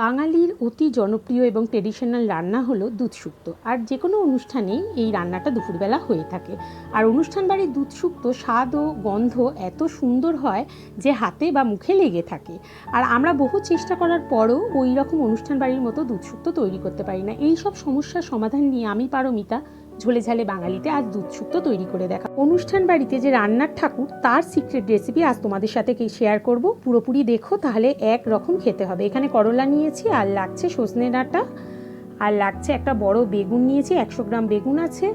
বাঙালির অতি জনপ্রিয় এবং ট্রেডিশনাল রান্না হলো দুধ শুক্তো। আর যে কোনো অনুষ্ঠানেই এই রান্নাটা দুপুরবেলা হয়ে থাকে। আর অনুষ্ঠান বাড়ির দুধ শুক্তো স্বাদ ও গন্ধ এত সুন্দর হয় যে হাতে বা মুখে লেগে থাকে। আর আমরা বহু চেষ্টা করার পরও ওই রকম অনুষ্ঠান বাড়ির মতো দুধ শুক্তো তৈরি করতে পারি না। এই সব সমস্যার সমাধান নিয়ে আমি পারমিতা ঝোলে ঝালে বাঙালিতে আজ দুধ শুক্তো তৈরি করে দেখা। অনুষ্ঠান বাড়িতে যে রান্নার ঠাকুর তার সিক্রেট রেসিপি আজ তোমাদের সাথে শেয়ার করব। পুরোপুরি দেখো, তাহলে এক রকম খেতে হবে। এখানে করলা নিয়েছি, আর লাগছে সজনে ডাঁটা, আর লাগছে একটা বড় বেগুন নিয়েছি, 100 গ্রাম বেগুন আছে।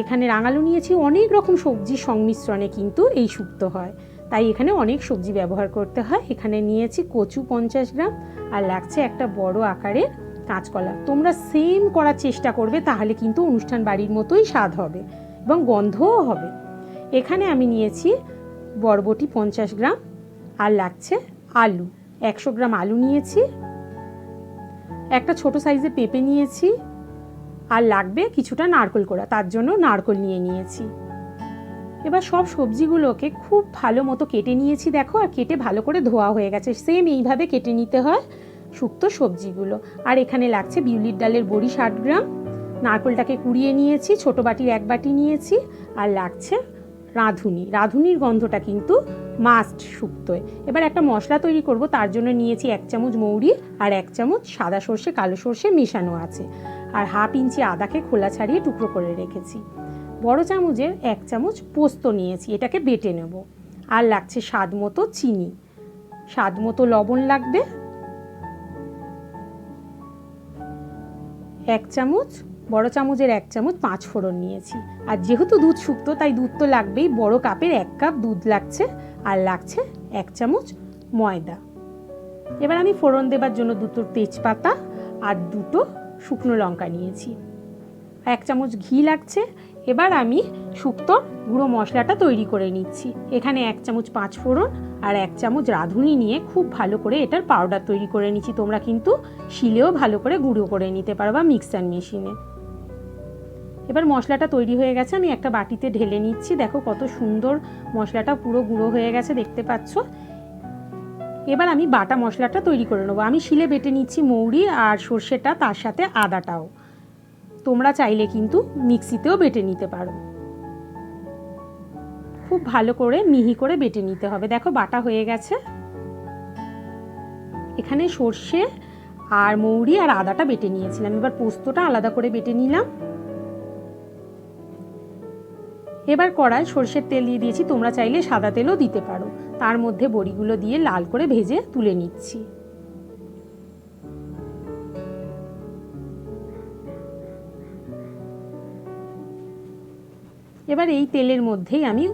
এখানে রাঙালু নিয়েছি। অনেক রকম সবজির সংমিশ্রণে কিন্তু এই শুক্তো হয়, তাই এখানে অনেক সবজি ব্যবহার করতে হয়। এখানে নিয়েছি কচু 50 গ্রাম, আর লাগছে একটা বড় আকারের কাঁচকলা। তোমরা সেম করার চেষ্টা করবে, তাহলে কিন্তু অনুষ্ঠান বাড়ির মতোই স্বাদ হবে এবং গন্ধও হবে। এখানে আমি নিয়েছি বরবটি 50 গ্রাম, আর লাগছে আলু 100 গ্রাম আলু নিয়েছি। একটা ছোট সাইজের পেঁপে নিয়েছি, আর লাগবে কিছুটা নারকেল কোড়া, তার জন্য নারকেল নিয়ে নিয়েছি। এবার সব সবজিগুলোকে খুব ভালো মতো কেটে নিয়েছি, দেখো, আর কেটে ভালো করে ধোয়া হয়ে গেছে। সেম এইভাবে কেটে নিতে হয় শুক্তো সবজিগুলো। আর এখানে লাগছে বিউলির ডালের বড়ি 60 গ্রাম, নারকেলটাকে কুড়িয়ে নিয়েছি, ছোট বাটির 1 বাটি নিয়েছি। আর লাগছে রাঁধুনির গন্ধটা কিন্তু মাস্ট শুক্তোয়। এবার একটা মশলা তৈরি করব, তার জন্য নিয়েছি 1 চামচ মৌরি, আর 1 চামচ সাদা সর্ষে কালো সর্ষে মেশানো আছে, আর হাফ ইঞ্চি আদাকে খোলা ছাড়িয়ে টুকরো করে রেখেছি। বড় চামচের 1 চামচ পোস্ত নিয়েছি, এটাকে বেটে নেব। আর লাগছে স্বাদ মতো চিনি, স্বাদ মতো লবণ লাগবে, 1 চামচ, বড় চামচের 1 চামচ 5 ফোড়ন নিয়েছি। আর যেহেতু দুধ শুক্তো তাই দুধ তো লাগবেই, বড় কাপের 1 কাপ দুধ লাগছে। আর লাগছে 1 চামচ ময়দা। এবার আমি ফোড়ন দেবার জন্য 2টো তেজপাতা আর 2টো শুকনো লঙ্কা নিয়েছি, 1 চামচ ঘি লাগছে। এবার আমি শুক্তোর গুঁড়ো মশলাটা তৈরি করে নিচ্ছি। এখানে 1 চামচ 5 ফোড়ন আর 1 চামচ রাঁধুনি নিয়ে খুব ভালো করে এটার পাউডার তৈরি করে নিচ্ছি। তোমরা কিন্তু শিলেও ভালো করে গুঁড়ো করে নিতে পারো বা মিক্সার মেশিনে। এবার মশলাটা তৈরি হয়ে গেছে, আমি একটা বাটিতে ঢেলে নিচ্ছি। দেখো কত সুন্দর মশলাটা পুরো গুঁড়ো হয়ে গেছে, দেখতে পাচ্ছ। এবার আমি বাটা মশলাটা তৈরি করে নেবো। আমি শিলে বেটে নিচ্ছি মৌরি আর সর্ষেটা, তার সাথে আদাটাও। তোমরা চাইলে কিন্তু মিক্সিতেও বেটে নিতে পারো। খুব ভালো করে মিহি করে বেটে নিতে হবে। দেখো বাটা হয়ে গেছে। এখানে সর্ষে আর মৌরি আর আদাটা বেটে নিয়েছিলাম, এবার পোস্তটা আলাদা করে বেটে নিলাম। এবার কড়ায় সর্ষের তেল দিয়ে দিয়েছি, তোমরা চাইলে সাদা তেলও দিতে পারো। তার মধ্যে বড়িগুলো দিয়ে লাল করে ভেজে তুলে নিচ্ছি। এবার এই তেলের মধ্যেই আমি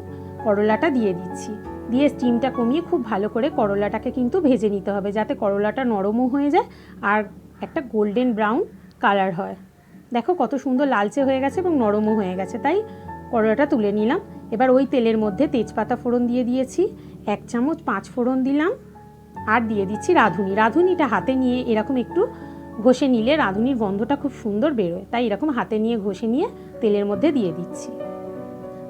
করলাটা দিয়ে দিচ্ছি, দিয়ে স্টিমটা কমিয়ে খুব ভালো করে করলাটাকে কিন্তু ভেজে নিতে হবে, যাতে করলাটা নরমও হয়ে যায় আর একটা গোল্ডেন ব্রাউন কালার হয়। দেখো কত সুন্দর লালচে হয়ে গেছে এবং নরমও হয়ে গেছে, তাই করলাটা তুলে নিলাম। এবার ওই তেলের মধ্যে তেজপাতা ফোড়ন দিয়ে দিয়েছি, 1 চামচ 5 ফোড়ন দিলাম, আর দিয়ে দিচ্ছি রাঁধুনিটা হাতে নিয়ে এরকম একটু ঘষে নিলে রাঁধুনির গন্ধটা খুব সুন্দর বেরোয়, তাই এরকম হাতে নিয়ে ঘষে নিয়ে তেলের মধ্যে দিয়ে দিচ্ছি।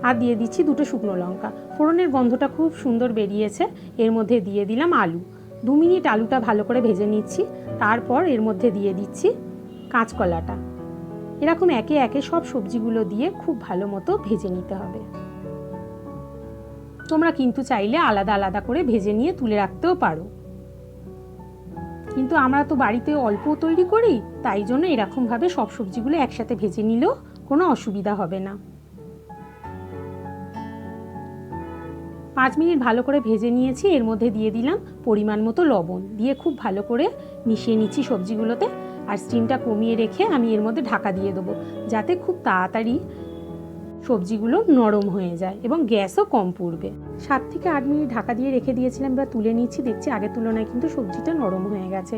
আর দিয়ে দিচ্ছি 2টো শুকনো লঙ্কা। ফোড়নের গন্ধটা খুব সুন্দর বেরিয়েছে। এর মধ্যে দিয়ে দিলাম আলু। 2 মিনিট আলুটা ভালো করে ভেজে নিচ্ছি। তারপর এর মধ্যে দিয়ে দিচ্ছি কাঁচকলাটা। এরকম একে একে সব সবজিগুলো দিয়ে খুব ভালো মতো ভেজে নিতে হবে। তোমরা কিন্তু চাইলে আলাদা আলাদা করে ভেজে নিয়ে তুলে রাখতেও পারো, কিন্তু আমরা তো বাড়িতে অল্প তৈরি করি, তাই জন্য এরকমভাবে সব সবজিগুলো একসাথে ভেজে নিলেও কোনো অসুবিধা হবে না। 5 মিনিট ভালো করে ভেজে নিয়েছি। এর মধ্যে দিয়ে দিলাম পরিমাণ মতো লবণ, দিয়ে খুব ভালো করে মিশিয়ে নিচ্ছি সবজিগুলোতে। আর স্টিমটা কমিয়ে রেখে আমি এর মধ্যে ঢাকা দিয়ে দেবো, যাতে খুব তাড়াতাড়ি সবজিগুলো নরম হয়ে যায় এবং গ্যাসও কম পুড়বে। 7 থেকে 8 মিনিট ঢাকা দিয়ে রেখে দিয়েছিলাম। এবার তুলে নিচ্ছি, দেখছি আগের তুলনায় কিন্তু সবজিটা নরম হয়ে গেছে।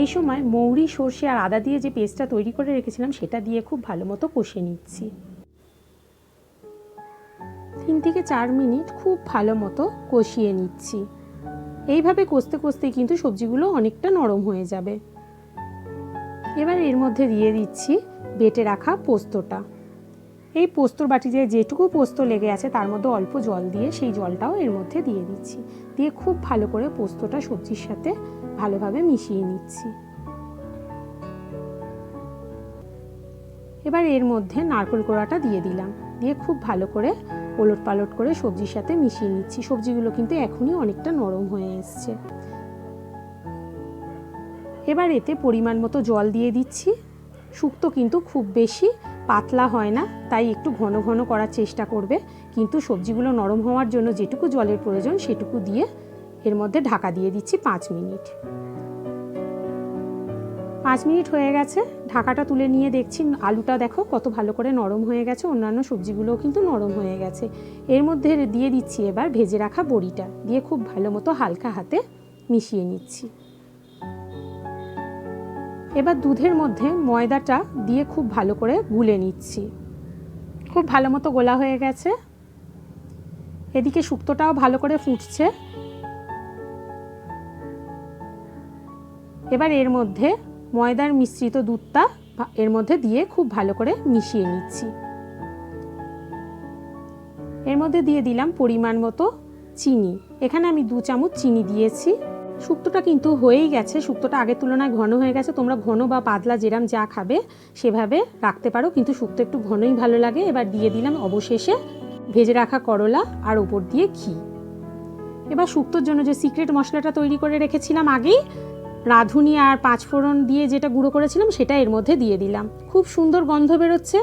এই সময় মৌরি, সর্ষে আর আদা দিয়ে যে পেস্টটা তৈরি করে রেখেছিলাম সেটা দিয়ে খুব ভালো মতো কষে নিচ্ছি। 3 থেকে 4 মিনিট খুব ভালো মতো কষিয়ে নিচ্ছি। এইভাবে কষতে কষতেই কিন্তু সবজিগুলো অনেকটা নরম হয়ে যাবে। এবার এর মধ্যে দিয়ে দিচ্ছি বেটে রাখা পোস্তটা। এই পোস্তর বাটিতে যেটুকু পোস্ত লেগে আছে তার মধ্যে অল্প জল দিয়ে সেই জলটাও এর মধ্যে দিয়ে দিচ্ছি, দিয়ে খুব ভালো করে পোস্তটা সবজির সাথে ভালোভাবে মিশিয়ে নিচ্ছি। এবার এর মধ্যে নারকেল কোড়াটা দিয়ে দিলাম, দিয়ে খুব ভালো করে ওলট পালট করে সবজির সাথে মিশিয়ে নিচ্ছি। সবজিগুলো কিন্তু এখনই অনেকটা নরম হয়ে এসছে। এবার এতে পরিমাণ মতো জল দিয়ে দিচ্ছি। শুক্তো কিন্তু খুব বেশি পাতলা হয় না, তাই একটু ঘন ঘন করার চেষ্টা করবে, কিন্তু সবজিগুলো নরম হওয়ার জন্য যেটুকু জলের প্রয়োজন সেটুকু দিয়ে এর মধ্যে ঢাকা দিয়ে দিচ্ছি 5 মিনিট। 5 মিনিট হয়ে গেছে, ঢাকাটা তুলে নিয়ে দেখছি আলুটা দেখো কত ভালো করে নরম হয়ে গেছে, অন্যান্য সবজিগুলোও কিন্তু নরম হয়ে গেছে। এর মধ্যে দিয়ে দিচ্ছি এবার ভেজে রাখা বড়িটা, দিয়ে খুব ভালো মতো হালকা হাতে মিশিয়ে নিচ্ছি। এবার দুধের মধ্যে ময়দাটা দিয়ে খুব ভালো করে গুলে নিচ্ছি। খুব ভালো মতো গোলা হয়ে গেছে। এদিকে শুক্তোটাও ভালো করে ফুটছে। এবার এর মধ্যে ময়দার মিশ্রিত দুধটা এর মধ্যে দিয়ে খুব ভালো করে মিশিয়ে নিচ্ছি। এর মধ্যে দিয়ে দিলাম পরিমাণ মতো চিনি, এখানে আমি 2 চামচ চিনি দিয়েছি। শুক্তোটা কিন্তু হয়েই গেছে, শুক্তোটা আগের তুলনায় ঘন হয়ে গেছে। তোমরা ঘন বা পাতলা যেরাম যা খাবে সেভাবে রাখতে পারো, কিন্তু শুক্তো একটু ঘনই ভালো লাগে। এবার দিয়ে দিলাম অবশেষে ভেজে রাখা করলা আর ওপর দিয়ে ঘি। এবার শুক্তোর জন্য যে সিক্রেট মশলাটা তৈরি করে রেখেছিলাম আগেই, রাধুনি আর 5 ফোড়ন দিয়ে যেটা গুঁড়ো করেছিলাম সেটা এর মধ্যে দিয়ে দিলাম। খুব সুন্দর গন্ধ বেরোচ্ছে,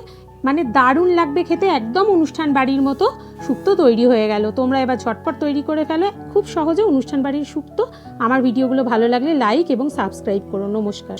মানে দারুণ লাগবে খেতে, একদম অনুষ্ঠান বাড়ির মতো শুক্তো তৈরি হয়ে গেল। তোমরা এবার ঝটপট তৈরি করে ফেলো, খুব সহজে অনুষ্ঠান বাড়ির শুক্তো। আমার ভিডিওগুলো ভালো লাগলে লাইক এবং সাবস্ক্রাইব করো। নমস্কার।